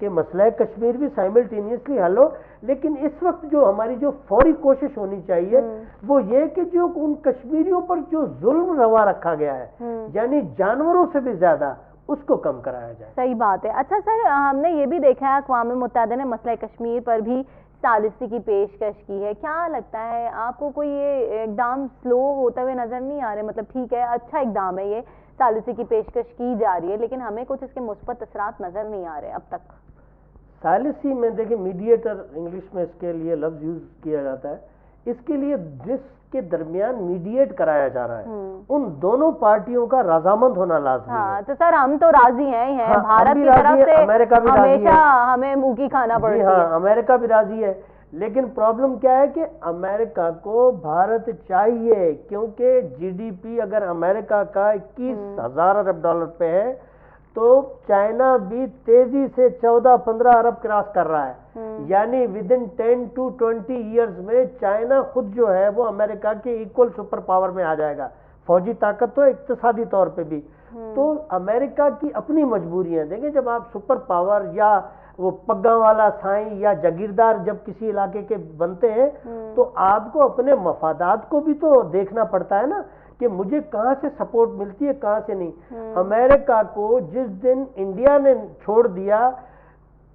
کہ مسئلہ کشمیر بھی سائملٹینیسلی حل ہو، لیکن اس وقت جو ہماری جو فوری کوشش ہونی چاہیے وہ یہ کہ جو ان کشمیریوں پر جو ظلم روا رکھا گیا ہے، یعنی جانوروں سے بھی زیادہ، اس کو کم کرایا جائے۔ صحیح بات ہے۔ اچھا سر، ہم نے یہ بھی دیکھا ہے اقوام متحدہ نے مسئلہ کشمیر پر بھی ثالثی کی پیشکش کی ہے، کیا لگتا ہے آپ کو کوئی یہ اقدام سلو ہوتا ہوئے نظر نہیں آ رہے؟ مطلب ٹھیک ہے، اچھا اقدام ہے، یہ ثالثی کی پیشکش کی جا رہی ہے، لیکن ہمیں کچھ اس کے مثبت اثرات نظر نہیں آ رہے اب تک۔ ثالثی میں دیکھیں میڈیٹر انگلش میں اس کے لیے لفظ یوز کیا جاتا ہے، اس کے لیے جس کے درمیان میڈیٹ کرایا جا رہا ہے ان دونوں پارٹیوں کا رضامند ہونا لازمی ہے۔ تو سر ہم تو راضی ہیں، بھارت کی طرف سے ہمیشہ ہمیں منہ کی کھانا پڑتی ہے۔ ہاں، امریکہ بھی راضی ہے، لیکن پرابلم کیا ہے کہ امریکہ کو بھارت چاہیے، کیونکہ جی ڈی پی اگر امریکہ کا 21,000 ارب ڈالر پہ ہے تو چائنا بھی تیزی سے 14-15 ارب کراس کر رہا ہے، یعنی ودن 10 to 20 ایئرز میں چائنا خود جو ہے وہ امریکہ کے ایکول سپر پاور میں آ جائے گا، فوجی طاقت تو اقتصادی طور پہ بھی۔ تو امریکہ کی اپنی مجبوریاں دیکھیں، جب آپ سپر پاور یا وہ پگا والا سائیں یا جاگیردار جب کسی علاقے کے بنتے ہیں تو آپ کو اپنے مفادات کو بھی تو دیکھنا پڑتا ہے نا، کہ مجھے کہاں سے سپورٹ ملتی ہے کہاں سے نہیں۔ امریکہ کو جس دن انڈیا نے چھوڑ دیا،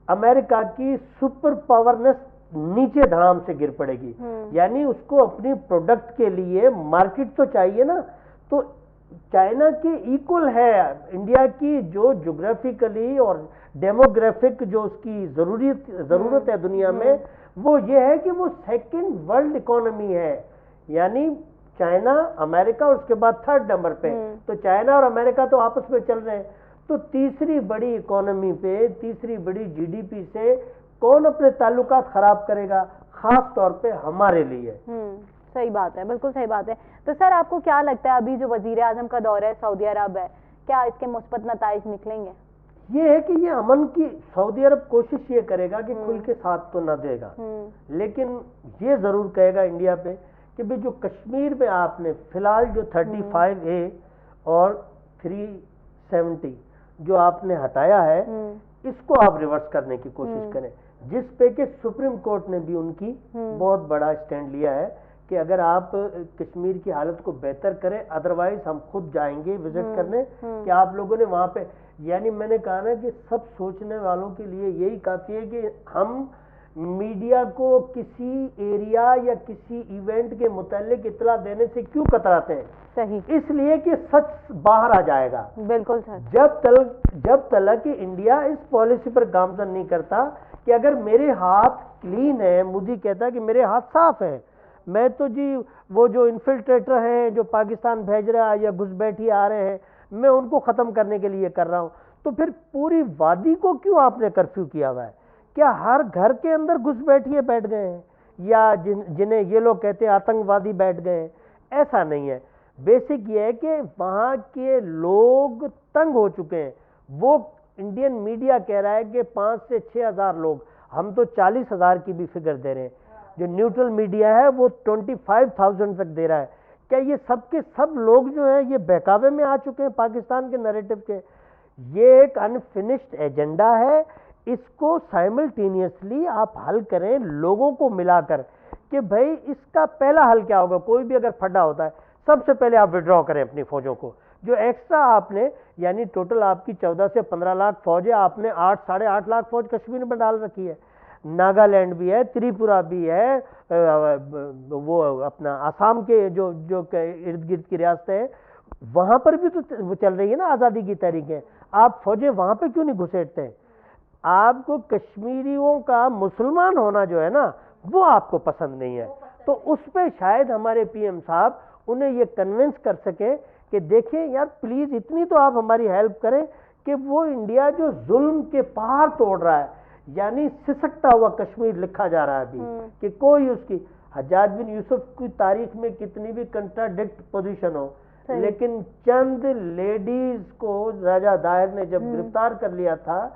امریکہ کی سپر پاورنس نیچے دھڑام سے گر پڑے گی، یعنی اس کو اپنی پروڈکٹ کے لیے مارکیٹ تو چاہیے نا۔ تو چائنا کے ایکول ہے انڈیا کی جو جغرافیکلی اور ڈیموگرافک جو اس کی ضرورت ہے دنیا میں، وہ یہ ہے کہ وہ سیکنڈ ورلڈ اکانومی ہے، یعنی چائنا، امریکہ اور اس کے بعد 3rd نمبر پہ۔ تو چائنا اور امریکہ تو آپس میں چل رہے ہیں، تو تیسری بڑی اکانومی پہ، تیسری بڑی جی ڈی پی سے کون اپنے تعلقات خراب کرے گا، خاص طور پہ ہمارے لیے۔ صحیح بات ہے، بالکل صحیح بات ہے۔ تو سر آپ کو کیا لگتا ہے ابھی جو وزیر اعظم کا دورہ سعودی عرب ہے، کیا اس کے مثبت نتائج نکلیں گے؟ یہ ہے کہ یہ امن کی سعودی عرب کوشش یہ کرے گا کہ کھل کے ساتھ تو نہ دے گا، لیکن یہ ضرور کہے گا انڈیا پہ کہ بھی جو کشمیر میں آپ نے فی الحال جو 35A اور 370 جو آپ نے ہٹایا ہے، اس کو آپ ریورس کرنے کی کوشش کریں، جس پہ کہ سپریم کورٹ نے بھی ان کی بہت بڑا اسٹینڈ لیا ہے کہ اگر آپ کشمیر کی حالت کو بہتر کریں، ادروائز ہم خود جائیں گے وزٹ کرنے، کہ آپ لوگوں نے وہاں پہ، یعنی میں نے کہا نا کہ سب سوچنے والوں کے لیے یہی کافی ہے کہ ہم میڈیا کو کسی ایریا یا کسی ایونٹ کے متعلق اطلاع دینے سے کیوں کتراتے ہیں؟ صحیح، اس لیے کہ سچ باہر آ جائے گا۔ بالکل سر۔ جب تک انڈیا اس پالیسی پر گامزن نہیں کرتا کہ اگر میرے ہاتھ کلین ہے، مودی کہتا ہے کہ میرے ہاتھ صاف ہیں، میں تو جی وہ جو انفلٹریٹر ہیں جو پاکستان بھیج رہا ہے یا گھس بیٹھی آ رہے ہیں، میں ان کو ختم کرنے کے لیے کر رہا ہوں، تو پھر پوری وادی کو کیوں آپ نے کرفیو کیا ہوا ہے؟ کیا ہر گھر کے اندر گھس بیٹھیے بیٹھ گئے ہیں، یا جنہیں یہ لوگ کہتے ہیں آتنکوادی بیٹھ گئے ہیں؟ ایسا نہیں ہے۔ بیسک یہ ہے کہ وہاں کے لوگ تنگ ہو چکے ہیں۔ وہ انڈین میڈیا کہہ رہا ہے کہ 5 سے 6 ہزار لوگ، ہم تو 40,000 کی بھی فگر دے رہے ہیں، جو نیوٹرل میڈیا ہے وہ 25,000 تک دے رہا ہے۔ کیا یہ سب کے سب لوگ جو ہیں یہ بہکاوے میں آ چکے ہیں پاکستان کے نیریٹو کے؟ یہ ایک انفنشڈ ایجنڈا ہے، اس کو سائملٹینیسلی آپ حل کریں لوگوں کو ملا کر، کہ بھائی اس کا پہلا حل کیا ہوگا؟ کوئی بھی اگر پھڈا ہوتا ہے سب سے پہلے آپ وڈرا کریں اپنی فوجوں کو، جو ایکسٹرا آپ نے، یعنی ٹوٹل آپ کی 14 سے 15 لاکھ فوج ہے، آپ نے 8-8.5 لاکھ فوج کشمیر میں ڈال رکھی ہے، ناگالینڈ بھی ہے، تریپورہ بھی ہے، وہ اپنا آسام کے جو ارد گرد کی ریاستیں ہیں وہاں پر بھی تو وہ چل رہی ہے نا آزادی کی تحریکیں، آپ فوجیں وہاں پہ کیوں نہیں گھسیٹتے ہیں؟ آپ کو کشمیریوں کا مسلمان ہونا جو ہے نا وہ آپ کو پسند نہیں ہے، تو اس پہ شاید ہمارے پی ایم صاحب انہیں یہ کنونس کر سکیں کہ دیکھیں یار پلیز اتنی تو آپ ہماری ہیلپ کریں کہ وہ انڈیا جو ظلم کے پہاڑ توڑ رہا ہے، یعنی سسکتا ہوا کشمیر لکھا جا رہا ہے ابھی، کہ کوئی اس کی حجاج بن یوسف کی تاریخ میں کتنی بھی کنٹراڈکٹ پوزیشن ہو، لیکن چند لیڈیز کو راجہ دائر نے جب گرفتار کر لیا تھا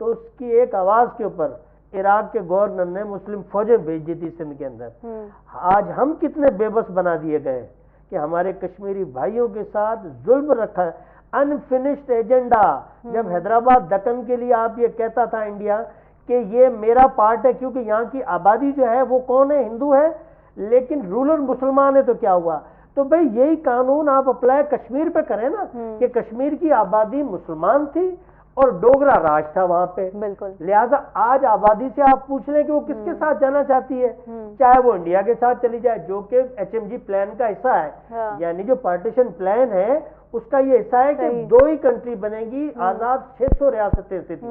تو اس کی ایک آواز کے اوپر عراق کے گورنر نے مسلم فوجیں بھیج دی تھی سندھ کے اندر۔ آج ہم کتنے بے بس بنا دیے گئے کہ ہمارے کشمیری بھائیوں کے ساتھ ظلم رکھا ہے۔ Unfinished agenda. جب حیدرآباد دکن کے لیے آپ یہ کہتا تھا انڈیا کہ یہ میرا پارٹ ہے کیونکہ یہاں کی آبادی جو ہے وہ کون ہے؟ ہندو ہے، لیکن رولر مسلمان ہے، تو کیا ہوا؟ تو بھئی یہی قانون آپ اپلائی کشمیر پہ کریں نا، کہ کشمیر کی آبادی مسلمان تھی اور ڈوگرا راج تھا وہاں پہ. بالکل. لہٰذا آج آبادی سے آپ پوچھ لیں کہ وہ کس کے ساتھ جانا چاہتی ہے، چاہے وہ انڈیا کے ساتھ چلی جائے جو کہ HMG پلان کا حصہ ہے. یعنی جو پارٹیشن پلان ہے اس کا یہ حصہ ہے کہ 2 ہی کنٹری بنے گی، آزاد 600 ریاستیں سے تھی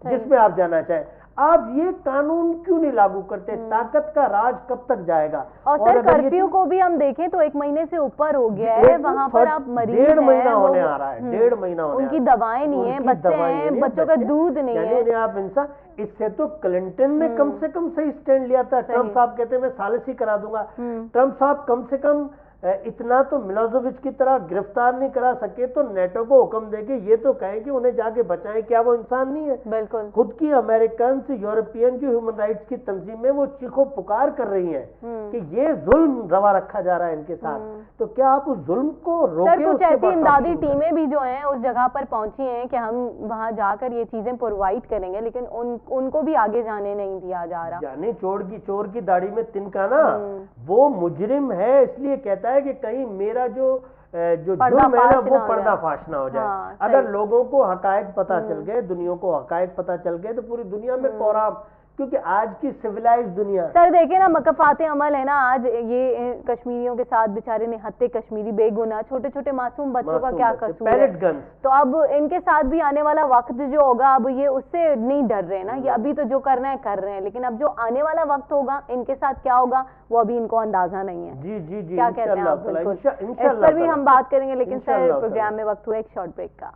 جس میں آپ جانا چاہیں. آپ یہ قانون کیوں نہیں لاگو کرتے؟ طاقت کا راج کب تک جائے گا؟ اور سر کرفیو کو بھی ہم دیکھیں تو 1 مہینے سے اوپر ہو گیا ہے، وہاں پر آپ مریض ہیں، 1.5 مہینہ ہونے آ رہا ہے، 1.5 مہینہ ہونے، ان کی دوائیں نہیں ہیں، بچے ہیں، بچوں کا دودھ نہیں ہے. آپ انسان، اس سے تو کلنٹن نے کم سے کم صحیح سٹینڈ لیا تھا. ٹرمپ صاحب کہتے ہیں میں ثالث ہی کرا دوں گا. ٹرمپ صاحب کم سے کم اتنا تو ملوزووچ کی طرح گرفتار نہیں کرا سکے تو نیٹو کو حکم دے کے یہ تو کہیں کہ انہیں جا کے بچائیں. کیا وہ انسان نہیں ہے؟ بالکل. خود کی امریکنز، یورپین جو ہیومن رائٹس کی تنظیمیں وہ چیخو پکار کر رہی ہیں کہ یہ ظلم روا رکھا جا رہا ہے ان کے ساتھ. تو کیا آپ اس ظلم کو روکیں؟ کچھ ایسی امدادی ٹیمیں بھی جو ہیں اس جگہ پر پہنچی ہیں کہ ہم وہاں جا کر یہ چیزیں پرووائڈ کریں گے، لیکن ان کو بھی آگے جانے نہیں دیا جا رہا. یعنی چور کی داڑھی میں تنکا نا، وہ مجرم ہے اس لیے کہتا ہے کہ کہیں میرا جو جرم ہے نا وہ پردہ فاش نہ ہو جائے. اگر لوگوں کو حقائق پتہ چل گئے، دنیا کو حقائق پتہ چل گئے تو پوری دنیا میں کوہرام، کیونکہ آج کی سویلائز دنیا. سر دیکھیں نا مکافات عمل ہے نا، آج یہ کشمیریوں کے ساتھ بیچارے نہتے کشمیری بے گناہ چھوٹے چھوٹے معصوم بچوں کا کیا قصور ہے؟ تو اب ان کے ساتھ بھی آنے والا وقت جو ہوگا، اب یہ اس سے نہیں ڈر رہے نا، یہ ابھی تو جو کرنا ہے کر رہے ہیں، لیکن اب جو آنے والا وقت ہوگا ان کے ساتھ کیا ہوگا وہ ابھی ان کو اندازہ نہیں ہے. جی جی جی، کیا کہتے ہیں آپ؟ بالکل، اس پر بھی ہم بات کریں گے، لیکن سر پروگرام میں وقت ہوا ایک شارٹ بریک کا.